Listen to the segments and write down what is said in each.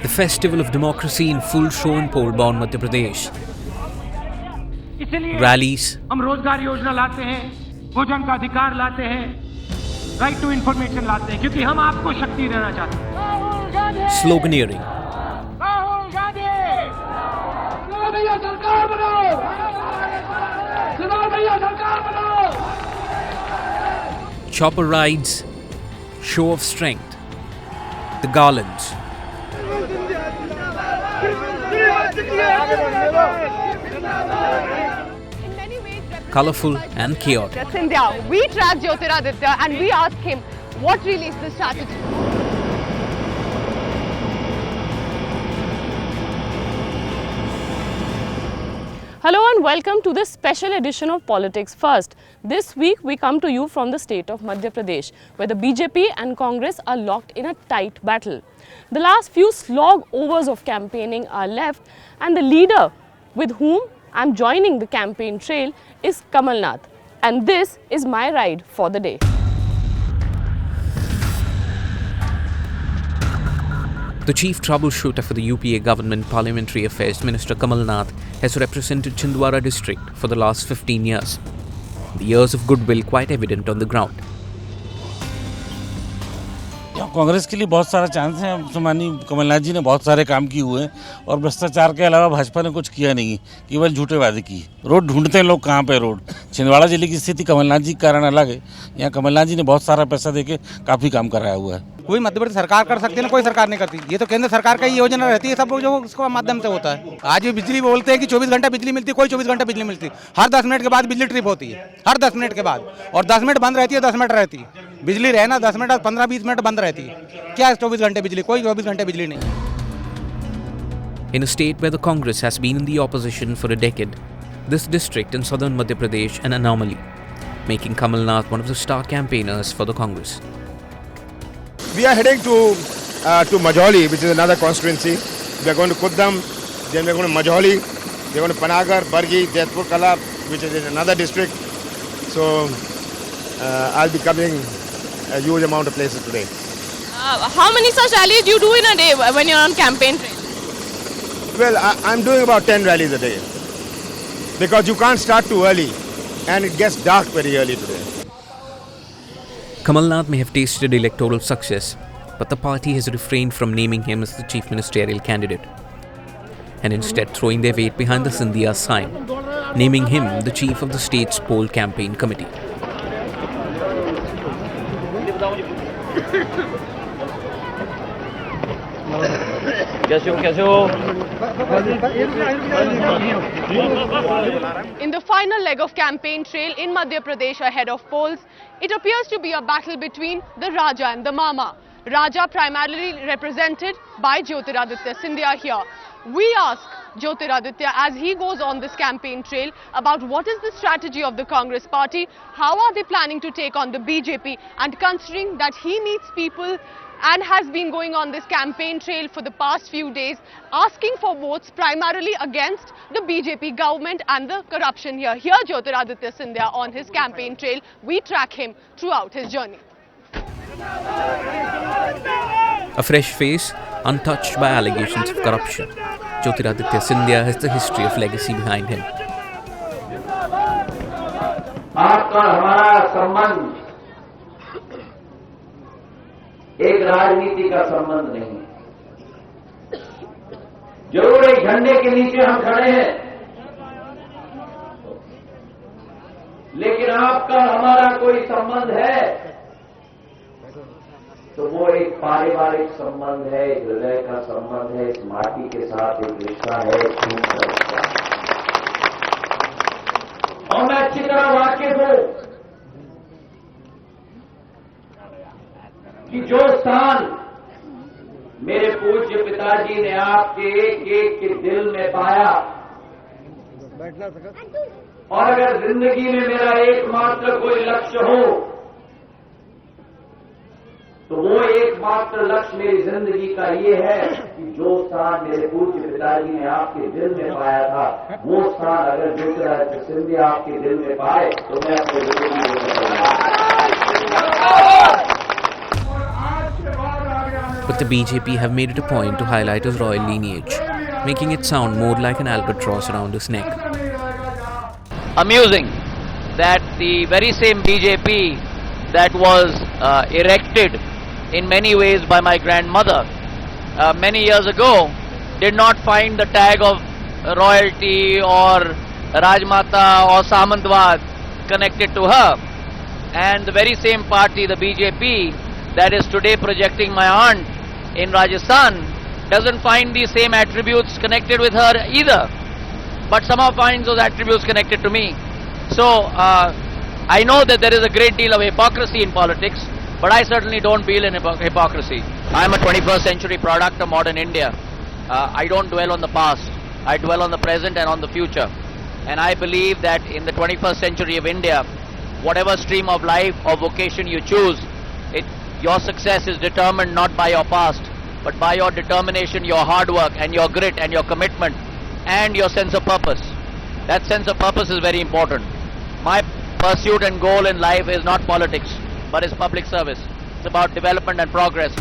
The festival of democracy in full show in Polborn, Madhya Pradesh. Rallies, हम रोजगार योजना लाते हैं, भोजन का अधिकार लाते हैं, राइट टू इंफॉर्मेशन लाते हैं, क्योंकि हम आपको शक्ति देना चाहते हैं। sloganeering, राहुल गांधी, भैया सरकार बनाओ, भैया सरकार बनाओ। chopper rides, show of strength, the garlands, colourful and chaotic. Scindia, we tracked Jyotiraditya and we asked him what really is the strategy. Hello and welcome to this special edition of Politics First. This week we come to you from the state of Madhya Pradesh, where the BJP and Congress are locked in a tight battle. The last few slog overs of campaigning are left, and the leader with whom I'm joining the campaign trail is Kamal Nath, and this is my ride for the day. The chief troubleshooter for the UPA government Parliamentary Affairs Minister Kamal Nath has represented Chhindwara district for the last 15 years. The years of goodwill quite evident on the ground. Congress के लिए बहुत सारा chance है। सम्मानीय कमलनाथ जी ने बहुत सारे काम किए हुए हैं और भ्रष्टाचार के अलावा भाजपा ने कुछ किया नहीं, केवल झूठे वादे किए। रोड ढूंढते हैं लोग, कहाँ पे रोड। छिंदवाड़ा जिले की स्थिति कमलनाथ जी के कारण अलग है। यहाँ कमलनाथ जी ने बहुत सारा पैसा देके काफ़ी काम कराया हुआ है। कोई मध्य प्रदेश सरकार कर सकती है ना, कोई सरकार नहीं करती। ये तो केंद्र सरकार का ही योजना रहती है, सब लोग जो उसके माध्यम से होता है। आज भी बिजली बोलते हैं कि 24 घंटा बिजली मिलती है, कोई 24 घंटा बिजली मिलती। हर 10 मिनट के बाद बिजली ट्रिप होती है, हर 10 मिनट के बाद, और 10 मिनट बंद रहती है, 10 मिनट रहती है। बिजली रहे ना 10 मिनट, 15-20 मिनट बंद रहती है। क्या 24 घंटे बिजली? कोई 24 घंटे बिजली नहीं। In a state where the Congress has been in the opposition for a decade, this district in southern Madhya Pradesh an anomaly, making Kamal Nath one of the star campaigners for the Congress. We are heading to Majoli, which is another constituency. We are going to Kuddam, then we are going to Majoli, we are going to Panagar, Bargi, Jaipur Kala, which is in another district. So I'll be covering a huge amount of places today. How many such rallies do you do in a day when you're on campaign trail? Well, I'm doing about 10 rallies a day because you can't start too early and it gets dark very early today. Kamal Nath may have tasted electoral success, but the party has refrained from naming him as the chief ministerial candidate, and instead throwing their weight behind the Scindia sign, naming him the chief of the state's poll campaign committee. In the final leg of campaign trail in Madhya Pradesh ahead of polls, it appears to be a battle between the Raja and the Mama. Raja primarily represented by Jyotiraditya Scindia here. We ask Jyotiraditya as he goes on this campaign trail about what is the strategy of the Congress party, how are they planning to take on the BJP, and considering that he meets people and has been going on this campaign trail for the past few days, asking for votes primarily against the BJP government and the corruption here. Here Jyotiraditya Scindia on his campaign trail. We track him throughout his journey. A fresh face, untouched by allegations of corruption, Jyotiraditya Scindia has the history of legacy behind him. आपका हमारा संबंध एक राजनीति का संबंध नहीं है। जरूर एक झंडे के नीचे हम खड़े हैं, लेकिन आपका हमारा कोई संबंध है तो वो एक पारिवारिक संबंध है, एक हृदय का संबंध है, इस माटी के साथ एक रिश्ता है, खून का रिश्ता। और मैं अच्छी तरह वाकिफ हूं कि जो स्थान मेरे पूज्य पिताजी ने आपके एक एक के दिल में पाया, और अगर जिंदगी में मेरा एकमात्र कोई लक्ष्य हो तो वो एकमात्र लक्ष्य मेरी जिंदगी का ये है कि जो स्थान मेरे पूज्य पिताजी ने आपके दिल में पाया था, वो स्थान अगर ज्योतिरादित्य सिंधिया आपके दिल में पाए तो मैं अपने जिंदगी में the BJP have made it a point to highlight his royal lineage, making it sound more like an albatross around his neck. Amusing that the very same BJP that was erected in many ways by my grandmother many years ago did not find the tag of royalty or Rajmata or Samantwad connected to her. And the very same party, the BJP, that is today projecting my aunt in Rajasthan, doesn't find these same attributes connected with her either, but somehow finds those attributes connected to me. So I know that there is a great deal of hypocrisy in politics, but I certainly don't feel in hypocrisy. I am a 21st century product of modern India. I don't dwell on the past. I dwell on the present and on the future. And I believe that in the 21st century of India, whatever stream of life or vocation you choose, your success is determined not by your past, but by your determination, your hard work and your grit and your commitment and your sense of purpose. That sense of purpose is very important. My pursuit and goal in life is not politics, but is public service. It's about development and progress.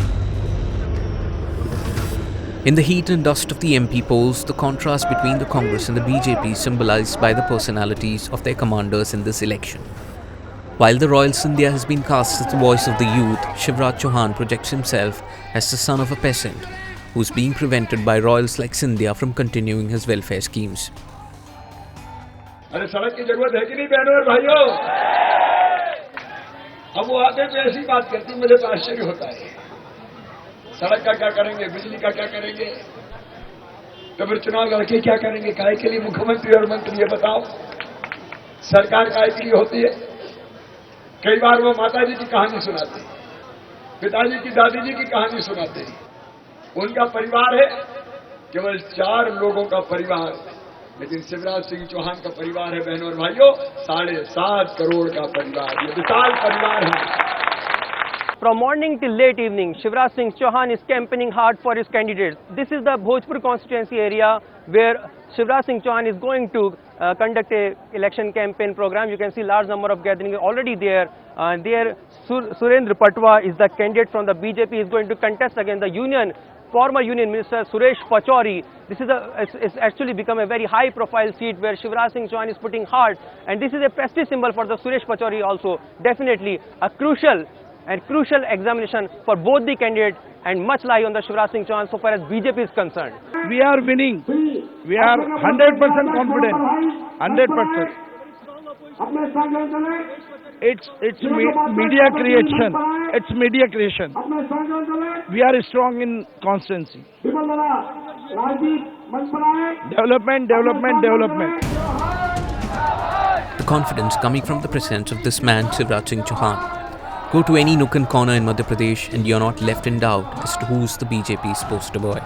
In the heat and dust of the MP polls, the contrast between the Congress and the BJP is symbolized by the personalities of their commanders in this election. While the Royal Scindia has been cast as the voice of the youth, Shivraj Chauhan projects himself as the son of a peasant who is being prevented by royals like Scindia from continuing his welfare schemes. अरे सड़क की जरूरत है कि नहीं बहनों और भाइयों? अब वो आते तो ऐसी बात करती, मुझे तो आश्चर्य होता है। सड़क का क्या करेंगे, बिजली का क्या करेंगे, तो फिर चुनाव लड़के क्या करेंगे? काय के लिए मुख्यमंत्री और मंत्री, ये बताओ। सरकार काय के लिए होती है? कई बार वो माता जी की कहानी सुनाते, पिताजी की, दादी जी की कहानी सुनाते। उनका परिवार है केवल 4 लोगों का परिवार, लेकिन शिवराज सिंह चौहान का परिवार है बहनों और भाइयों 7.5 करोड़ का परिवार। ये विशाल परिवार है। From morning till late evening, Shivraj Singh Chauhan is campaigning hard for his candidates. This is the Bhojpur constituency area where Shivraj Singh Chauhan is going to conduct a election campaign program. You can see large number of gatherings already there. There, Surendra Patwa is the candidate from the BJP. He is going to contest against the former Union Minister Suresh Pachauri. This is it's actually become a very high-profile seat where Shivraj Singh Chauhan is putting hard, and this is a prestige symbol for the Suresh Pachauri also. Definitely a crucial examination for both the candidates, and much lie on the Shivraj Singh Chauhan so far as BJP is concerned. We are winning. We are 100% confident. 100%. It's media creation. It's media creation. We are strong in constancy. Development. The confidence coming from the presence of this man, Shivraj Singh Chauhan. Go to any nook and corner in Madhya Pradesh and you're not left in doubt as to who's the BJP's poster boy.